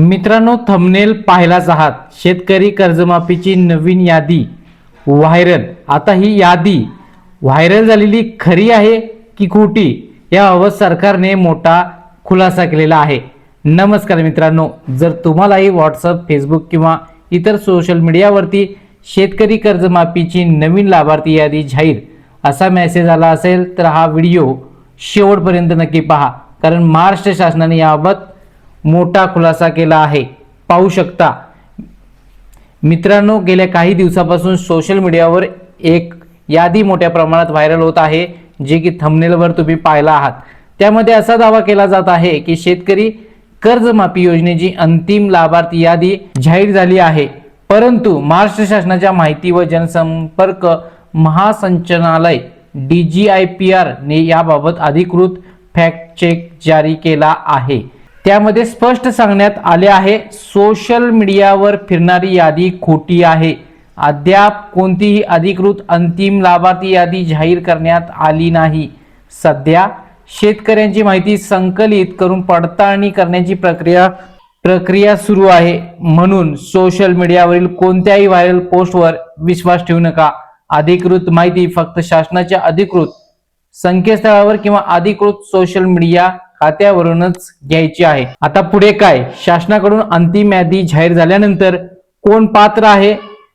मित्रांनो, थंबनेल पाहिलाच आहात. शेतकरी कर्जमाफीची नवीन यादी व्हायरल. आता ही यादी व्हायरल झालेली खरी आहे की खोटी, याबाबत सरकारने मोठा खुलासा केलेला आहे. नमस्कार मित्रांनो, जर तुम्हालाही व्हॉट्सअप, फेसबुक किंवा इतर सोशल मीडियावरती शेतकरी कर्जमाफीची नवीन लाभार्थी यादी जाहीर असा मेसेज आला असेल तर हा व्हिडिओ शेवटपर्यंत नक्की पहा, कारण महाराष्ट्र शासनाने याबाबत मोठा खुलासा केला आहे. पाहू शकता मित्रांनो, गेल्या काही दिवसापासून सोशल मीडियावर एक यादी मोठ्या प्रमाणात व्हायरल होत आहे, जे की थंबनेलवर तुम्ही पाहिला आहात. त्यामध्ये असा दावा केला जात आहे की शेतकरी कर्जमाफी योजनेची अंतिम लाभार्थी यादी जाहीर झाली आहे, परंतु महाराष्ट्र शासनाच्या माहिती व जनसंपर्क महासंचालनालय DGIPR ने याबाबत अधिकृत फॅक्ट चेक जारी केला आहे. त्यामध्ये स्पष्ट सांगण्यात आले आहे, सोशल मीडियावर फिरणारी यादी खोटी आहे. अद्याप कोणतीही अधिकृत अंतिम लाभार्थी यादी जाहीर करण्यात आली नाही. सध्या शेतकऱ्यांची माहिती संकलित करून पडताळणी करण्याची प्रक्रिया सुरू आहे. म्हणून सोशल मीडियावरील कोणत्याही व्हायरल पोस्टवर विश्वास ठेवू नका. अधिकृत माहिती फक्त शासनाच्या अधिकृत संकेतस्थळावर किंवा अधिकृत सोशल मीडिया खात्यावरूनच घ्यायची आहे. आता पुढे काय? शासनाकडून अंतिम यादी जाहीर झाल्यानंतर कोण पात्र आहे,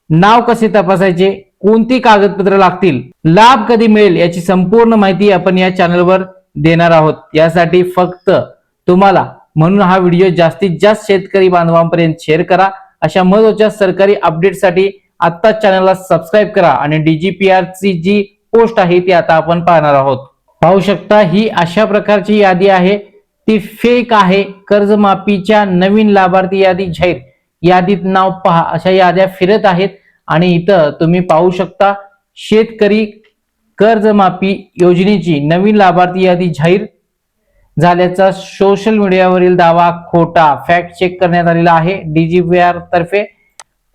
नाव कसे तपासायचे, कोणती कागदपत्र लागतील, लाभ कधी मिळेल, याची संपूर्ण माहिती आपण या चॅनलवर देणार आहोत. यासाठी फक्त तुम्हाला म्हणून हा व्हिडिओ जास्तीत जास्त शेतकरी बांधवांपर्यंत शेअर करा. अशा महत्त्वाच्या सरकारी अपडेटसाठी आत्ताच चॅनलला सबस्क्राईब करा आणि DGIPR ची जी पोस्ट आहे ती आता आपण पाहणार आहोत. पाहू शकता, ही अशा प्रकारची यादी आहे, ती फेक आहे. कर्जमाफीच्या नवीन लाभार्थी यादी जाहीर, यादीत नाव पहा, अशा याद्या फिरत आहेत. आणि इथं तुम्ही पाहू शकता, शेतकरी कर्जमाफी योजनेची नवीन लाभार्थी यादी जाहीर झाल्याचा सोशल मीडियावरील दावा खोटा फॅक्ट चेक करण्यात आलेला आहे. DGIPR तर्फे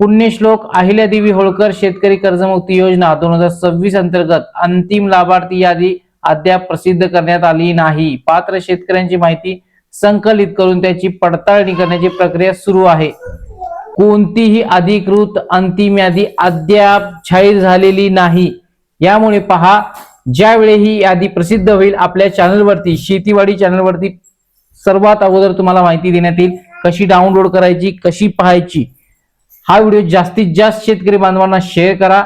पुण्यश्लोक अहिल्यादेवी होळकर शेतकरी कर्जमुक्ती योजना 2026 अंतर्गत अंतिम लाभार्थी यादी अद्याप प्रसिद्ध करण्यात आली नाही. पात्र शेतकऱ्यांची माहिती संकलित करून त्याची पडताळणी करण्याची प्रक्रिया सुरू आहे. कोणतीही अधिकृत अंतिम यादी अद्याप जाहीर झालेली नाही. यामुळे पहा, ज्यावेळी ही यादी प्रसिद्ध होईल आपल्या चॅनलवरती, शेतीवाडी चॅनलवरती सर्वात अगोदर तुम्हाला माहिती देण्यात येईल. कशी डाउनलोड करायची, कशी पाहायची. हा व्हिडिओ जास्तीत जास्त शेतकरी बांधवांना शेअर करा.